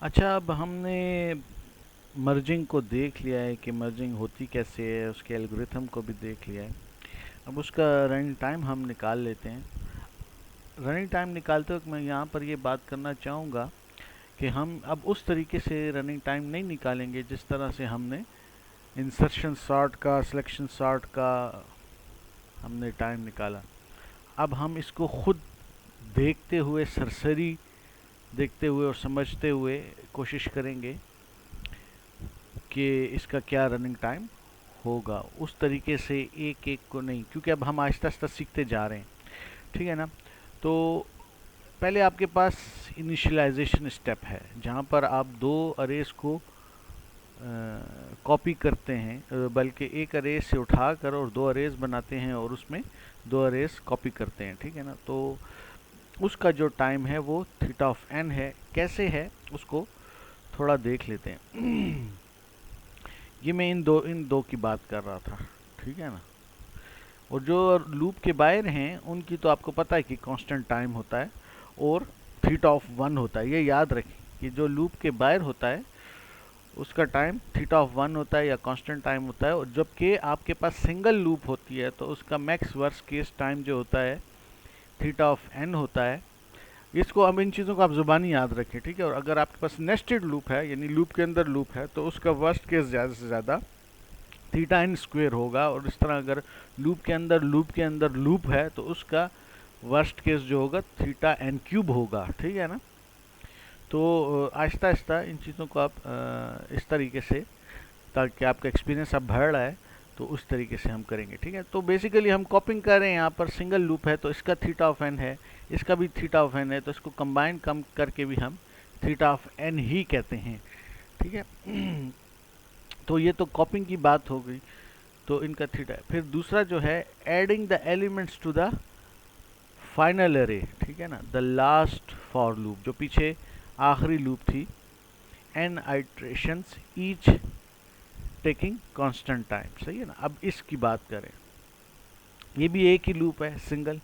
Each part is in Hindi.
अच्छा, अब हमने मर्जिंग को देख लिया है कि मर्जिंग होती कैसे है, उसके एल्गोरिथम को भी देख लिया है। अब उसका रनिंग टाइम हम निकाल लेते हैं। रनिंग टाइम निकालते वक्त मैं यहाँ पर ये बात करना चाहूँगा कि हम अब उस तरीके से रनिंग टाइम नहीं निकालेंगे जिस तरह से हमने इंसर्शन सॉर्ट का, सिलेक्शन सॉर्ट का हमने टाइम निकाला। अब हम इसको खुद देखते हुए, सरसरी देखते हुए और समझते हुए कोशिश करेंगे कि इसका क्या रनिंग टाइम होगा। उस तरीके से एक एक को नहीं, क्योंकि अब हम आहिस्ता आहिस्ता सीखते जा रहे हैं, ठीक है ना। तो पहले आपके पास इनिशियलाइजेशन स्टेप है जहाँ पर आप दो अरेज को कॉपी करते हैं, बल्कि एक अरेज से उठाकर और दो अरेज बनाते हैं और उसमें दो अरेज कॉपी करते हैं, ठीक है ना। तो उसका जो टाइम है वो थीटा ऑफ एन है। कैसे है उसको थोड़ा देख लेते हैं। ये मैं इन दो की बात कर रहा था, ठीक है ना। और जो लूप के बाहर हैं उनकी तो आपको पता है कि कांस्टेंट टाइम होता है और थीटा ऑफ वन होता है। ये याद रखें कि जो लूप के बाहर होता है उसका टाइम थीटा ऑफ वन होता है या कांस्टेंट टाइम होता है, और जबकि आपके पास सिंगल लूप होती है तो उसका मैक्स वर्स्ट केस टाइम जो होता है थीटा ऑफ एन होता है। इसको, अब इन चीज़ों को आप ज़ुबानी याद रखें, ठीक है। और अगर आपके पास नेस्टेड लूप है, यानी लूप के अंदर लूप है, तो उसका वर्स्ट केस ज़्यादा से ज़्यादा थीटा एन स्क्वेयर होगा। और इस तरह अगर लूप के अंदर लूप है तो उसका वर्स्ट केस जो होगा थीटा एन क्यूब होगा, ठीक है ना। तो आहिस्ता आहिस्ता इन चीज़ों को आप इस तरीके से, ताकि आपका एक्सपीरियंस अब बढ़ रहा है, तो उस तरीके से हम करेंगे, ठीक है। तो बेसिकली हम कॉपिंग कर रहे हैं, यहाँ पर सिंगल लूप है तो इसका थीटा ऑफ एन है, इसका भी थीटा ऑफ एन है, तो इसको कंबाइन कम करके भी हम थीटा ऑफ एन ही कहते हैं, ठीक है। तो ये तो कॉपिंग की बात हो गई, तो इनका थीटा है। फिर दूसरा जो है adding the elements to the final array, ठीक है ना, द लास्ट फॉर लूप, जो पीछे आखिरी लूप थी, n iterations each taking constant time, सही है ना। अब इसकी बात करें, ये भी एक ही लूप है, सिंगल,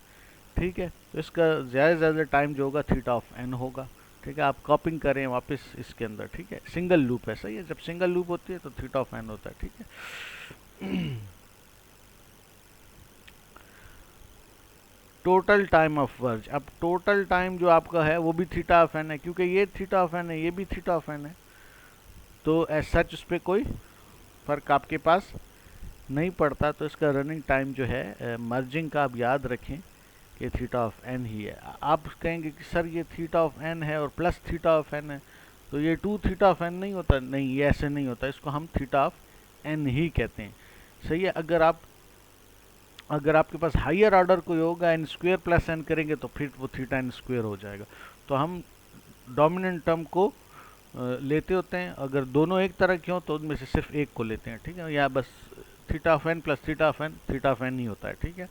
ठीक है। तो इसका ज़्यादा से ज़्यादा टाइम जो होगा थीटा ऑफ एन होगा, ठीक है। आप कॉपिंग करें वापस इसके अंदर, ठीक है। सिंगल लूप है, सही है। जब सिंगल लूप होती है तो थीटा ऑफ एन होता है, ठीक है। टोटल टाइम ऑफ वर्ज, अब टोटल टाइम जो आपका है वो भी थीटा ऑफ एन है, क्योंकि ये थीटा ऑफ एन है, ये भी थीटा ऑफ एन है। तो एज सच उस पर कोई फ़र्क आपके पास नहीं पड़ता। तो इसका रनिंग टाइम जो है मर्जिंग का, आप याद रखें कि थीटा ऑफ एन ही है। आप कहेंगे कि सर ये थीटा ऑफ एन है और प्लस थीटा ऑफ एन है, तो ये टू थीटा ऑफ एन नहीं होता। नहीं, ये ऐसे नहीं होता, इसको हम थीटा ऑफ एन ही कहते हैं, सही है। अगर आपके पास हाइयर ऑर्डर कोई होगा, एन स्क्वेयर प्लस एन करेंगे तो फिर वो थीटा एन स्क्वेयर हो जाएगा। तो हम डोमिनेंट टर्म को लेते होते हैं। अगर दोनों एक तरह के हों तो उनमें से सिर्फ एक को लेते हैं, ठीक है। या बस theta of n plus theta of n ही होता है, ठीक है।